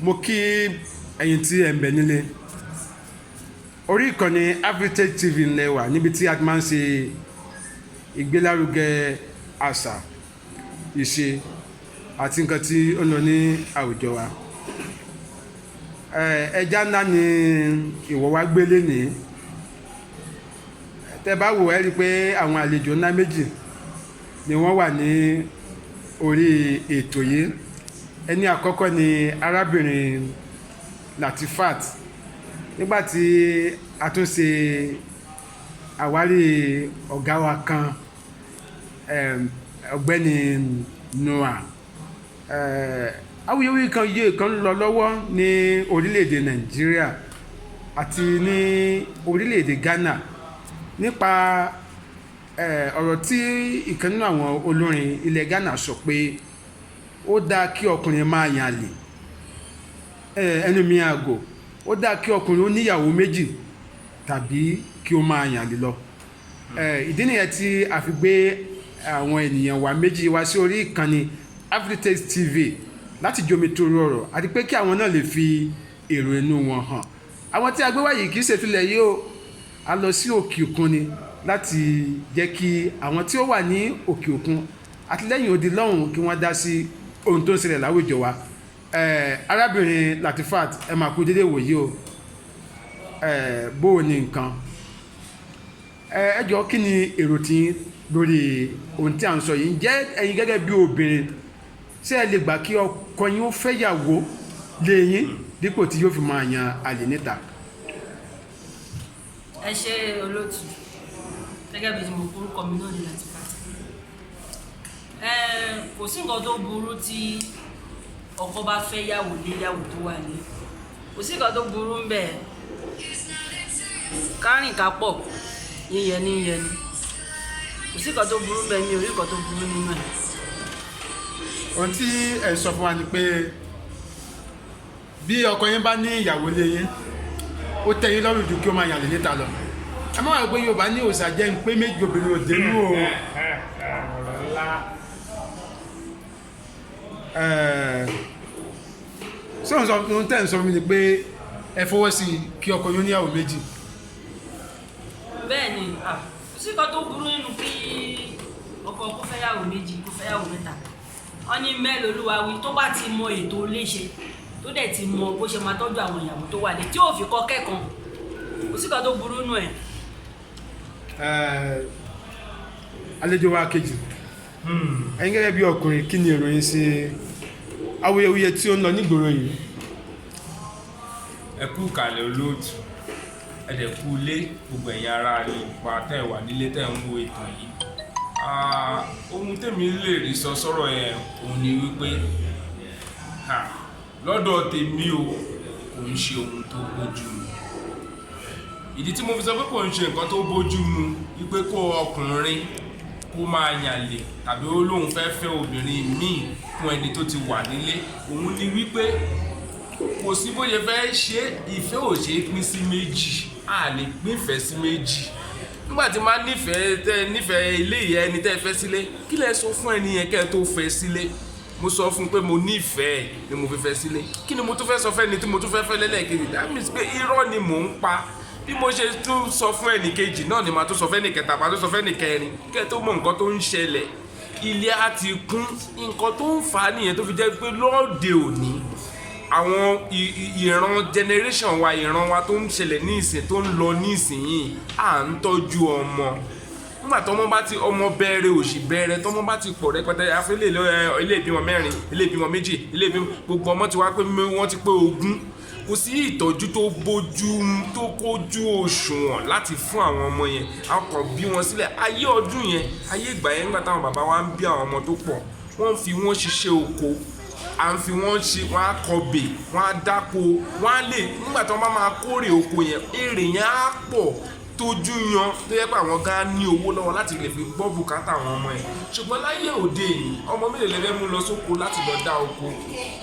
mo kí ẹ̀yin tí ẹ̀ ń bẹ nílé orí ìkànnì Afritage TV ńlẹ̀ wà níbi tí a ti máa ń ṣe ìgbélárugẹ àṣà ìṣe àti nǹkan tí ó ń lọ ní àwùjọ wa. Ẹja ńlá ni ìwọ wa gbélé ní tẹ́ bá wò ẹ́ rí i pé àwọn àlejò ńlá méjì ni wọ́n wà ní orí ètò yìí. Ẹni àkọ́kọ́ ni arábìnrin Latifat, nígbàtí a tún ṣe àwárí ọ̀gá wa kan ọ̀gbẹ́ni Noah. Awuyewuye kan yìí kan lọ lọ́wọ́ ní orílẹ̀-èdè Nàìjíríà àti ní orílẹ̀-èdè Ghana nípa ọ̀rọ̀ tí ìkan nínú àwọn olórin ilẹ̀ Ghana sọ pé ó dáa kí ọkùnrin máa yan àlè ẹnu mi àgò, ó dáa kí ọkùnrin ó níyàwó méjì tàbí kí ó máa yan àlè lọ. Ìdí nìyẹn tí a fi gbé àwọn ènìyàn wa méjì wá sí orí ìkànnì Afritage TV láti jomi toro ọ̀rọ̀ àti pé kí àwọn náà lè fi èrò inú wọn hàn. Àwọn tí a gbé wá yìí kì í ṣe tilẹ̀ yìí o, a lọ sí òkè òkun ni láti jẹ́ kí àwọn tí ó wà ní òkè òkun àti lẹ́yìn odi lọ́hùn kí wọ́n dá sí ohun tó ń ṣẹlẹ̀ láwùjọ wa. Arábìnrin Latifat, ẹ máa kú dédé wòyí o, bó o ní nǹkan. Ẹ jọ̀ọ́ kí ni èrò tí lórí ohun tí à ń sọ yìí? Ǹjẹ́ ẹ̀yin gẹ́gẹ́ bí obìnrin ṣé ẹ lè gbà kí ọkọ yín ó fẹ́yàwó lé yín dípò tí yóò fi máa yan àlè níta? Ẹ ṣé olóòtú, gẹ́gẹ́ bí mo orúkọ mi náà ní Latifat. Kò sí nǹkan tó burú tí ọkọ bá fẹ́ yàwó lé yàwó tó wà ní. Kò sí nǹkan tó burú ń bẹ̀. Kárìn ká pọ̀ yíyẹ ní yẹ ni. Kò sí nǹkan tó burú ń bẹ̀, mi ò rí nǹkan tó burú nínú ẹ̀. Ohun tí ẹ sọ fún wa ni pé bí ọkọ yín bá ní ìyàwó lé yín, ó tẹ́ yín lọ́rùn ju kí ó máa yàn lè níta lọ. Ẹ má wá pé Yorùbá ní òòṣà jẹ́ ń pé méjì obìnrin ò dénú o. Sọ́run sọ ohun tẹ́ ń sọ fún mi ni pé ẹ fọwọ́ sí kí ọkọ yín níyàwó méjì. Bẹ́ẹ̀ ni, kò sí nǹkan tó burú nínú kí ọkọ kó fẹ́ yàwó méjì, kó fẹ́ yàwó mẹ́ta. Wọ́n ní mẹ́lòó Olúwa wí tó bá ti mọ ètò léṣe tó dẹ̀ ti mọ bó ṣe máa tọ́jú àwọn ìyàwó tó wà lé tí ò fi kọ́ kẹ́kan. Kò sí nǹkan tó burú nínú ẹ̀. Àlejò wa kejì, ẹ̀yin gẹ́gẹ́ bí ọkùnrin kí ni èrò yín sí awuyewuye tí ó ń lọ nígboro yìí? Ẹ kú ìkàlẹ̀ olóòtú, ẹ dẹ̀ kú ilé gbogbo ẹ̀yin ará ilé pa tẹ́ ẹ wà nílé tẹ́ ẹ ń wo ètò yìí. Ohun tèmi lè rí sọ sọ́rọ̀ yẹn òun ni wípé lọ́dọ̀ tèmi o kò ń ṣe ohun tó bójú mu. Ìdí tí mo fi sọ pé kò ń ṣe nǹkan tó bójú mu wípé kó ọkùnrin kó máa yànlè tàbí ó lóun fẹ́ fẹ́ obìnrin míì fún ẹni tó ti wà nílé, òun ni wípé kò sí bóyá fẹ́ ṣe ìfẹ́ ò ṣe é pín sí méjì, a lè pín ìfẹ́ sí méjì. Nígbàtí máa nífẹ̀ẹ́ ilé ìyá ẹni tẹ́ fẹ́ sílé, kí lẹ sọ fún ẹni yẹn kẹ́ tó fẹ́ sílé? Mo sọ fún pé mo nífẹ̀ẹ́ ni mo fi fẹ́ sílé. Kí ni mo tún fẹ́ sọ fẹ́ ni tí mo tún fẹ́ fẹ́ lẹ́lẹ́kejì? That means pé irọ́ ni mò ń pa. Bí mo ṣe tún sọ fún ẹnì kejì náà ni màá tún sọ fẹ́ ẹnì kẹta, màá tún sọ fẹ́ ẹnì kẹrin, kẹ́ tó mọ nǹkan tó ń ṣẹlẹ̀. Ilé á ti kún, nǹkan tó ń fà á nìyẹn tó fi jẹ́ pé lóde òní àwọn ìran generation wa, ìran wa tó ń ṣẹlẹ̀ ní ìsìn tó ń lọ ní ìsìn yìí, à ń tọ́jú ọmọ. Nígbà tọ́mọ bá ti ọmọ bẹ̀rẹ̀ òṣì bẹ̀rẹ̀, tọ́mọ bá ti pọ̀ rẹpẹtẹ, afẹ́ ilé ìbímọ mẹ́rin, ilé ìbímọ méjì, ilé ìbímọ gbogbo ọmọ ti wá pé wọ́n ti pé 20. Kò sí ìtọ́jú tó kójú òṣùwọ̀n láti fún àwọn ọmọ yẹn. A kàn bí wọn sílẹ̀. Ayé ọdún yẹn, ayé ìgbà yẹn nígbà táwọn bàbá wa ń bí àwọn ọmọ tó pọ̀, wọ́n fi wọ́n ṣiṣẹ́ oko, à ń fi wọ́n ṣe, wọ́n á kọbè, wọ́n á dáko, wọ́n á lè nígbà tí wọ́n bá máa kórè oko yẹn, èrè yẹn á pọ̀ tójú yan tó yẹ pé àwọn gan ní owó lọ́wọ́ láti lè fi gbọ́ bùkátà àwọn ọmọ ẹ̀. Ṣùgbọ́n láyé òde yìí, ọmọ mélòó lẹ́fẹ́ mú lọ sóko láti lọ dá oko?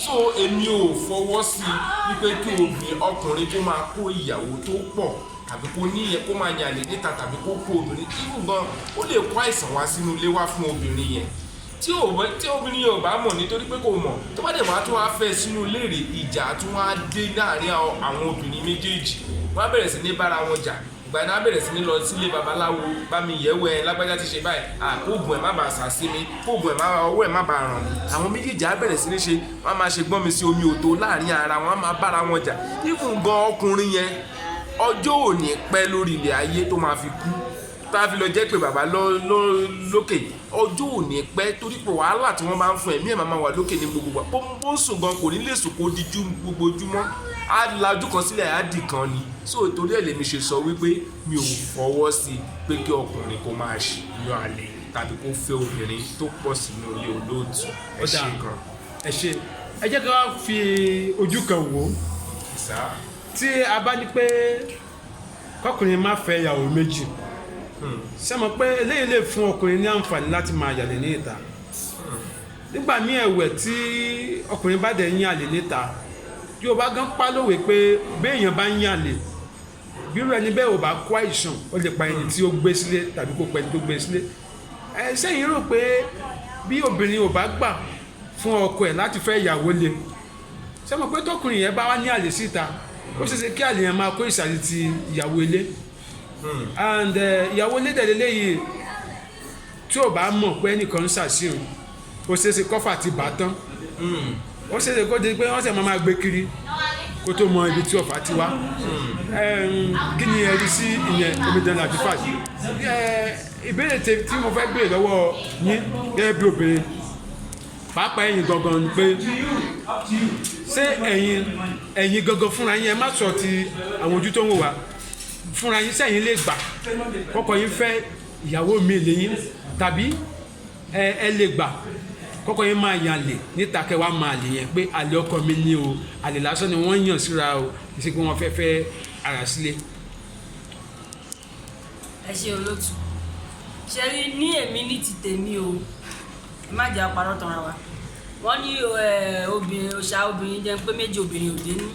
So èmi ò fọwọ́ sí wípé kí ọkùnrin kó máa kó ìyàwó tó pọ̀ tàbí kó níyẹn kó máa yàn lè níta tàbí kó kó obìnrin. Irú gan ó lè kó àìsàn wá sínú ilé wá fún obìnrin yẹn. tí obìnrin yẹn ò bá mọ̀ nítorí pé kò mọ̀ tó bá dẹ̀ wá tún wá fẹ́ sínú léèrè ìjà tún wá dé láàrin àwọn obìnrin méjèèjì wọ́n á bẹ̀rẹ̀ sí ní bára wọn jà ìgbà náà bẹ̀rẹ̀ sí ní lọ sílé babaláwo bá mi yẹ̀wò ẹ̀ lágbájá ti ṣe báyìí kóògùn ẹ̀ má bàa sà sí mi kóògùn ẹ̀ ọwọ́ ẹ̀ má bàa ràn mí àwọn méjèèjì á bẹ̀rẹ̀ sí ní ṣe wọ́n á máa ṣe gbọ́n mi sí omi òtó láàrin ara wọn á máa bára wọn jà even gan ọkùnrin yẹn ọjọ́ òní pẹ́ lórí ilẹ̀ ayé tó máa fi kú tá a fi lọ jẹ́ pé bàbá lókè ọjọ́ òní pẹ́ torí pé wàhálà tí wọ́n máa ń fún ẹ̀mí ẹ̀ máa wà lókè ní gbogbo wa bó ń sùn gan kò ní lè sùn kó di gbogbo ojúmọ́ á lajú kan sílẹ̀ á dì kan ni so torí ẹ̀ lèmi ṣe sọ wípé mi ò fọwọ́ sí pé kí ọkùnrin kó máa yan àlè tàbí kó fẹ́ obìnrin tó pọ̀ sínú ilé olóòtú ẹ ṣe gan. ẹ ṣe ẹ jẹ́ ká wá fi ojú kan wò ó tí a bá ní pé kọkùnrin má fẹ́ ìyàwó méjì ṣé mọ̀ pé eléyìí lè fún ọkùnrin ní àǹfààní láti máa yàlè ní ìta nígbà míì ẹ̀wẹ̀ tí ọkùnrin bá dẹ̀ ń yàlè níta yóò bá gán pálówè pé béèyàn bá ń yàlè bírú ẹni bẹ́ẹ̀ ò bá kó àìsàn ó lè pa ẹni tí ó gbé sílé tàbí kó pa ẹni tó gbé sílé sẹ́yìn rò pé bí obìnrin ò bá gbà fún ọkọ ẹ̀ láti fẹ́ ìyàwó le ṣé mọ̀ pé tọkùnrin yẹn bá wá ní àlè síta ó ṣeéṣe kí àlè yẹn máa kó ìsàlẹ̀ ti ìyàwó ilé and ìyàwó ilé tẹ̀lé yìí tí ò bá mọ̀ pé ẹnìkan ń ṣàṣìrò ó ṣeéṣe kọ́fà ti bà tán ó ṣeéṣe kó di pé wọ́n sì máa gbé kiri kó tó mọ ibi tí ọ̀fà ti wá kí ni ẹ rí sí ìyẹn Omidan Latifat ìbéèrè tí mo fẹ́ béèrè lọ́wọ́ yín gẹ́gẹ́ bí obìnrin pàápàá ẹ̀yin gangan ni pé ṣé ẹ̀yin gangan fúnra yín ẹ má sọ ti àwọn ojú tó ń wò wá fúnra yín sẹ́yìn lè gbà kọ́kọ́ yín fẹ́ ìyàwó mi lẹ́yìn tàbí ẹ lè gbà kọ́kọ́ yín máa yàn lè níta kẹwàá máa lè yẹn pé àlè ọkọ mi ní o àlè lásán ni wọ́n yàn síra o kì í ṣe pé wọ́n fẹ́ ara sílé. ẹ ṣe olóòtú ṣe rí ní èmi ní ti tèmi o ẹ má jẹ́ àparọ́ tanra wa wọ́n ní obìnrin òṣà obìnrin jẹ́ pé méjì obìnrin ò dénú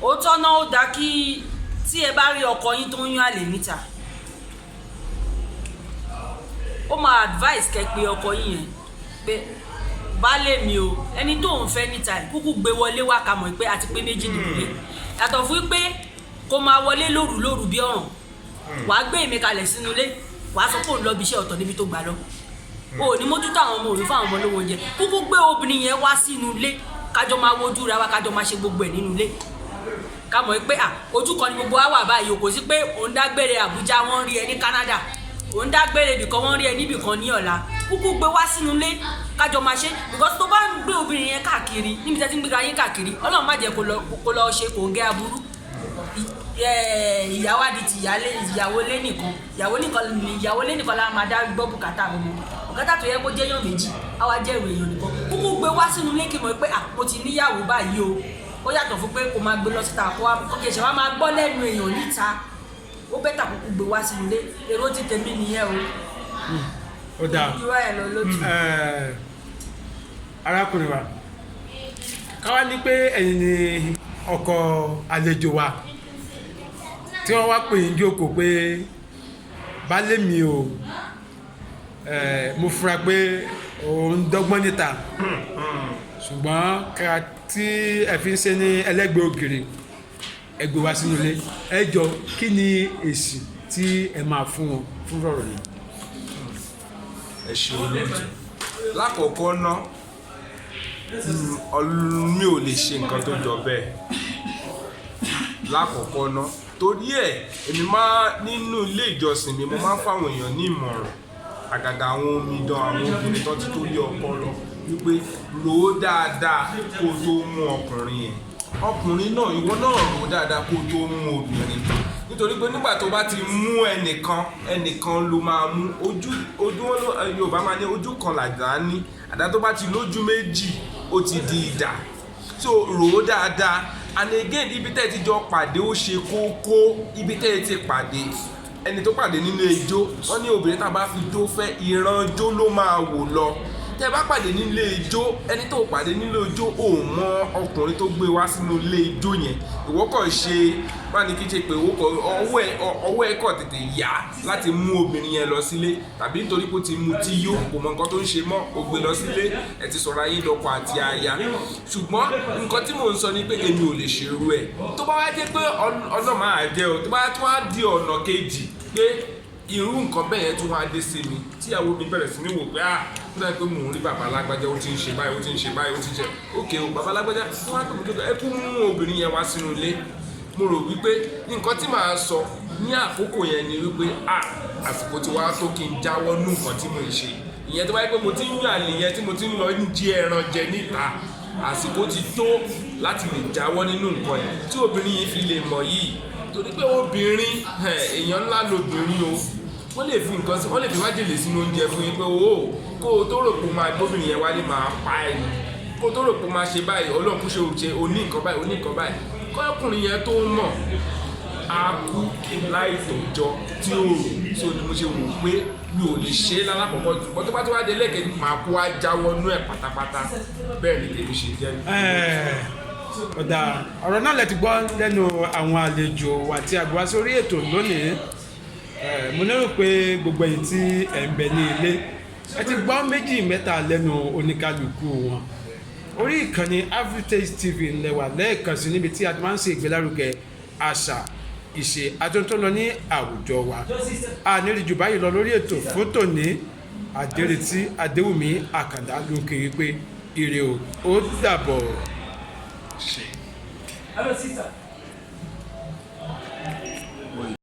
ó tọ́nà ó dá kí tí ẹ bá rí ọkọ yín tó ń yàn àlè níta ó máa advice kẹ́ pé ọkọ yín yẹn pé baálé mi o ẹni tó ń fẹ́ níta ẹ̀ kúkú gbé wọlé wá ká mọ̀ pé àti pé méjì nìyí yàtọ̀ fún pé kó máa wọlé lóru bí ọ̀ràn wàá gbé èmi kalẹ̀ sínú ilé wàá sọ pé òun lọ bí iṣẹ́ ọ̀tọ̀ níbi tó gbà lọ o ò ní mójútó àwọn ọmọ òun fáwọn ọmọ lówó oúnjẹ kúkú gbé obìnrin yẹn wá sínú ilé kájọ máa wojú ra wa kájọ máa ṣe gbogbo ẹ̀ nínú ilé ká mọ̀ pé ojú kan ni gbogbo wa wà báyìí kò sí pé òun dágbére Àbújá wọ́n rí ẹ ní Canada òun dágbére ibìkan wọ́n rí ẹ níbìkan ní ọ̀la kúkú gbé wá sínú ilé kájọ máa ṣe because tó bá ń gbé obìnrin yẹn káàkiri níbi tẹ́tí ń gbéra yín káàkiri Ọlọ́run má jẹ́ kó lọ ṣe kò ń gẹ́ aburú ìyàwó adi ti ìyàwó lé nìkan la máa dá gbọ́ bùkátà gbogbo bùkátà tó yẹ kó jẹ́ yàn méjì á wá jẹ́ ìwé èèyàn nìkan kúkú gbé wá sínú ilé kí mọ̀ pé mo ti níyàwó báyìí o ó yàtọ̀ fún pé kò máa gbé lọ síta kó kẹsẹ̀ wá máa gbọ́ lẹ́nu èèyàn níta ó bẹ́tà kúkú gbé wá sínú ilé èrò ti tèmi nìyẹn o. ó dáa arákùnrin wa káwá ní pé ẹ̀yin ni ọkọ àlejò wa tí wọ́n wá pè yín jókòó pé baálé mi o mo fura pé òun dọ́gbọ́n níta ṣùgbọ́n kára tí ẹ fi ń ṣe ní ẹlẹ́gbẹ̀ẹ́ ògiri ẹ gbé wá sínú ilé ẹ jọ kí ni èsì tí ẹ máa fún wọn fún ọ̀rọ̀ yìí. ẹ ṣe olóòtú lákọ̀ọ́kọ́ ná mi ò lè ṣe nǹkan tó jọ bẹ́ẹ̀ lákọ̀ọ́kọ́ ná torí ẹ̀ èmi máa nínú ilé ìjọsìn mi mo máa ń fáwọn èèyàn ní ìmọ̀ràn àgàgà àwọn omidan àwọn obìnrin tó ti tó lé ọkọ lọ wípé rò ó dáadáa kó tó mú ọkùnrin yẹn ọkùnrin náà ìwọ náà rò ó dáadáa kó tó mú obìnrin nítorí pé nígbà tó bá ti mú ẹnìkan ló máa mú ojú Yorùbá máa ní ojú kan làdá ní àdá tó bá ti lójú méjì ó ti di idà so rò ó dáadáa and again ibi tẹ́ ẹ ti jọ pàdé ó ṣe kókó ibi tẹ́ ẹ ti pàdé ẹni tó pàdé nínú ijó wọ́n ní obìnrin tá a bá fi jó fẹ́ ìran jó ló máa wò lọ tẹ́ bá pàdé nílé ijó, ẹni tó pàdé nílé ijó ò mọ ọkùnrin tó gbé wá sínú ilé ijó yẹn, ìwọ kàn ṣe bá ní kí n ṣe pé ọwọ́ ẹ̀ kàn tètè yá láti mú obìnrin yẹn lọ sílé, tàbí nítorí pé ó ti mu tí yó kò mọ nǹkan tó ń ṣe mọ́ ó gbé lọ sílé, ẹ ti sọ̀rọ̀ ayé dọkọ àti aya. Ṣùgbọ́n nǹkan tí mò ń sọ ni pé èmi ò lè ṣerú ẹ̀. Tó bá wá jẹ́ pé ọlọ́mọ àjẹ́ o, tó bá tún wá di ọ̀nà kejì pé irú nǹkan bẹ́ẹ̀ yẹn tún wá dé sí mi, tíyàwó mi bẹ̀rẹ̀ sí ní wò pé ó dáa pé mò ń rí bàbá alágbájá ó ti ń ṣe báyìí ó ti ń ṣe báyìí ó ti ń ṣe ókè o bàbá alágbájá fún wa tó ẹ kú mú obìnrin yẹn wá sínú ilé. Mo rò wípé nǹkan tí màá sọ ní àkókò yẹn ni wípé àsìkò tí wàá tó kí n jáwọ́ nú nǹkan tí mo ń ṣe. Ìyẹn tó bá yẹ pé mo ti ń yàn àlè yẹn tí mo ti ń lọ ń jí ẹran jẹ níta, àsìkò ti tó láti lè jáwọ́ nínú nǹkan yẹn tí obìnrin yìí fi lè mọ̀ yìí. Torí pé obìnrin èèyàn ńlá lobìnrin o, wọ́n lè fi nǹkan sí, wọ́n lè fi májèlé sínú oúnjẹ fún yín pé kó o tó rò pé máa gbóbìnrin yẹn wálé máa pa ẹ̀ ní, kó o tó rò pé máa ṣe báyìí ọlọ́run kú ṣe oní nǹkan báyìí oní nǹkan báyìí, kọ́kùnrin yẹn tó mọ̀ á kú láì tòjọ́ tí ó rò. So ni mo ṣe wò pé mi ò lè ṣe é lálákọ̀ọ́kọ́, ṣùgbọ́n tó bá tó wá dé lẹ́ẹ̀kejì máa kó wá jáwọ́ nú ẹ̀ pátápátá. Bẹ́ẹ̀ ni tèmi ṣe jẹ́ ni. Ọ̀dà ọ̀rọ̀ náà lẹ ti gbọ́ lẹ́nu àwọn àlejò àti àgbà sórí ètò lónìí. Mo lérò pé gbogbo ẹ̀yin tí ẹ̀ ń bẹ ní ilé ẹ ti gbọ́ méjì mẹ́ta lẹ́nu oníkálukú wọn. Orí ìkànnì Afritaste TV lẹ́wà lẹ́ẹ̀kan sí níbi tí a ti máa ń ṣe ìgbélárugẹ àṣà ìṣe àtúntò lọ ní àwùjọ wa. A nírí jù báyìí lọ lórí ètò fún tòní. Adéretí Adéwùmí Àkàndá ló ń kiri pé ire o, ó dàbọ̀. Ṣe. Hello, sister.